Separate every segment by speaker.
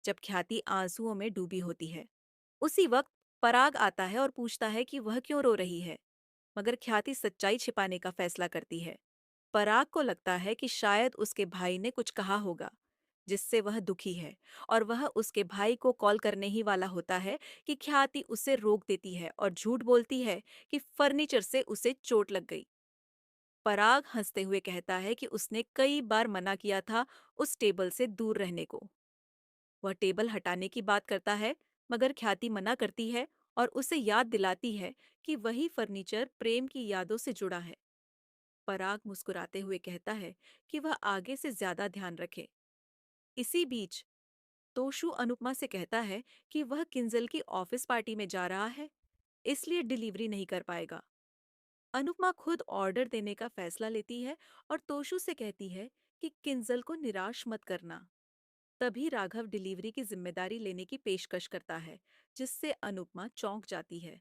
Speaker 1: जब ख्याति आंसुओं में डूबी होती है। उसी वक्त पराग आता है और पूछता है कि वह क्यों रो रही है, मगर ख्याति सच्चाई छिपाने का फैसला करती है। पराग को लगता है कि शायद उसके भाई ने कुछ कहा होगा, जिससे वह दुखी है, और वह उसके भाई को कॉल करने ही वाला होता है कि ख्याति उसे रोक देती है और झूठ बोलती है कि फर्नीचर से उसे चोट लग गई। पराग हंसते हुए कहता है कि उसने कई बार मना किया था उस टेबल से दूर रहने को। वह टेबल हटाने की बात करता है, मगर ख्याति मना करती है और उसे याद दिलाती है कि वही फर्नीचर प्रेम की यादों से जुड़ा है। पराग मुस्कुराते हुए कहता है कि वह आगे से ज्यादा ध्यान रखे। इसी बीच तोशु अनुपमा से कहता है कि वह किंजल की ऑफिस पार्टी में जा रहा है, इसलिए डिलीवरी नहीं कर पाएगा। अनुपमा खुद ऑर्डर देने का फैसला लेती है और तोशु से कहती है कि किंजल को निराश मत करना। तभी राघव डिलीवरी की जिम्मेदारी लेने की पेशकश करता है, जिससे अनुपमा चौंक जाती है।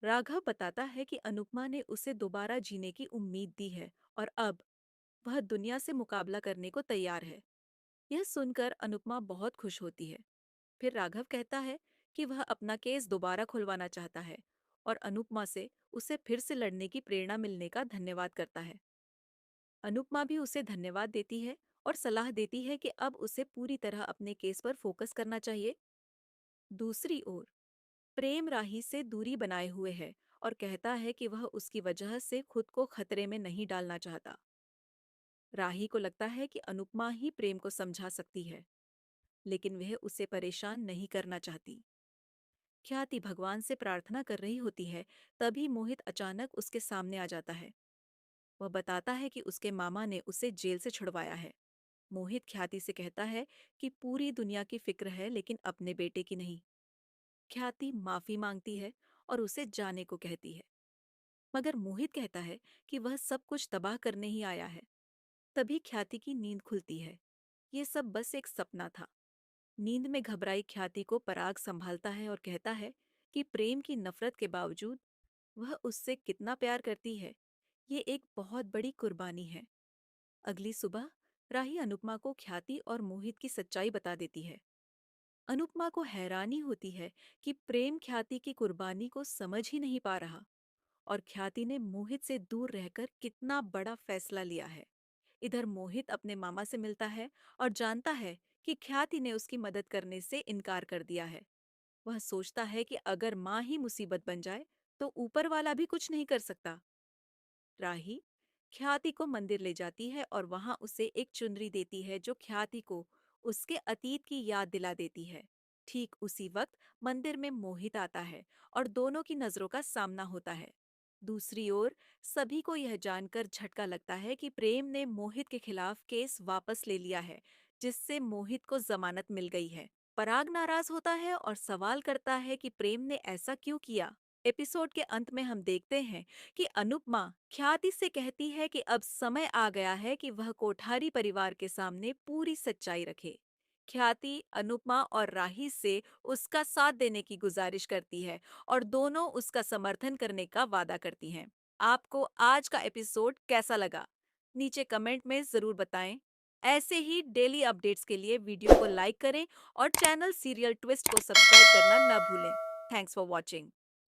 Speaker 1: राघव बताता है कि अनुपमा ने उसे दोबारा जीने की उम्मीद दी है और अब वह दुनिया से मुकाबला करने को तैयार है। यह सुनकर अनुपमा बहुत खुश होती है। फिर राघव कहता है कि वह अपना केस दोबारा खुलवाना चाहता है और अनुपमा से उसे फिर से लड़ने की प्रेरणा मिलने का धन्यवाद करता है। अनुपमा भी उसे धन्यवाद देती है और सलाह देती है कि अब उसे पूरी तरह अपने केस पर फोकस करना चाहिए। दूसरी ओर प्रेम राही से दूरी बनाए हुए है और कहता है कि वह उसकी वजह से खुद को खतरे में नहीं डालना चाहता। राही को लगता है कि अनुपमा ही प्रेम को समझा सकती है, लेकिन वह उसे परेशान नहीं करना चाहती। ख्याति भगवान से प्रार्थना कर रही होती है, तभी मोहित अचानक उसके सामने आ जाता है। वह बताता है कि उसके मामा ने उसे जेल से छुड़वाया है। मोहित ख्याति से कहता है कि पूरी दुनिया की फिक्र है, लेकिन अपने बेटे की नहीं। ख्याति माफी मांगती है और उसे जाने को कहती है, मगर मोहित कहता है कि वह सब कुछ तबाह करने ही आया है। तभी ख्याति की नींद खुलती है। ये सब बस एक सपना था। नींद में घबराई ख्याति को पराग संभालता है और कहता है कि प्रेम की नफरत के बावजूद वह उससे कितना प्यार करती है, ये एक बहुत बड़ी कुर्बानी है। अगली सुबह राही अनुपमा को ख्याति और मोहित की सच्चाई बता देती है। अनुपमा को हैरानी होती है कि प्रेम ख्याति की कुर्बानी को समझ ही नहीं पा रहा, और ख्याति ने मोहित से दूर रहकर कितना बड़ा फैसला लिया है। इधर मोहित अपने मामा से मिलता है और जानता है कि ख्याति ने उसकी मदद करने से इनकार कर दिया है। वह सोचता है कि अगर माँ ही मुसीबत बन जाए तो ऊपर वाला भी कुछ नहीं कर सकता। राही ख्याति को मंदिर ले जाती है और वहां उसे एक चुनरी देती है जो ख्याति को उसके अतीत की याद दिला देती है। ठीक उसी वक्त मंदिर में मोहित आता है और दोनों की नजरों का सामना होता है। दूसरी ओर सभी को यह जानकर झटका लगता है कि प्रेम ने मोहित के खिलाफ केस वापस ले लिया है, जिससे मोहित को जमानत मिल गई है। पराग नाराज होता है और सवाल करता है कि प्रेम ने ऐसा क्यों किया। एपिसोड के अंत में हम देखते हैं कि अनुपमा ख्याति से कहती है कि अब समय आ गया है कि वह कोठारी परिवार के सामने पूरी सच्चाई रखे। ख्याति अनुपमा और राही से उसका साथ देने की गुजारिश करती है और दोनों उसका समर्थन करने का वादा करती हैं। आपको आज का एपिसोड कैसा लगा? नीचे कमेंट में जरूर बताएं। ऐसे ही डेली अपडेट्स के लिए वीडियो को लाइक करें और चैनल सीरियल ट्विस्ट को सब्सक्राइब करना न भूलें। Thanks for watching.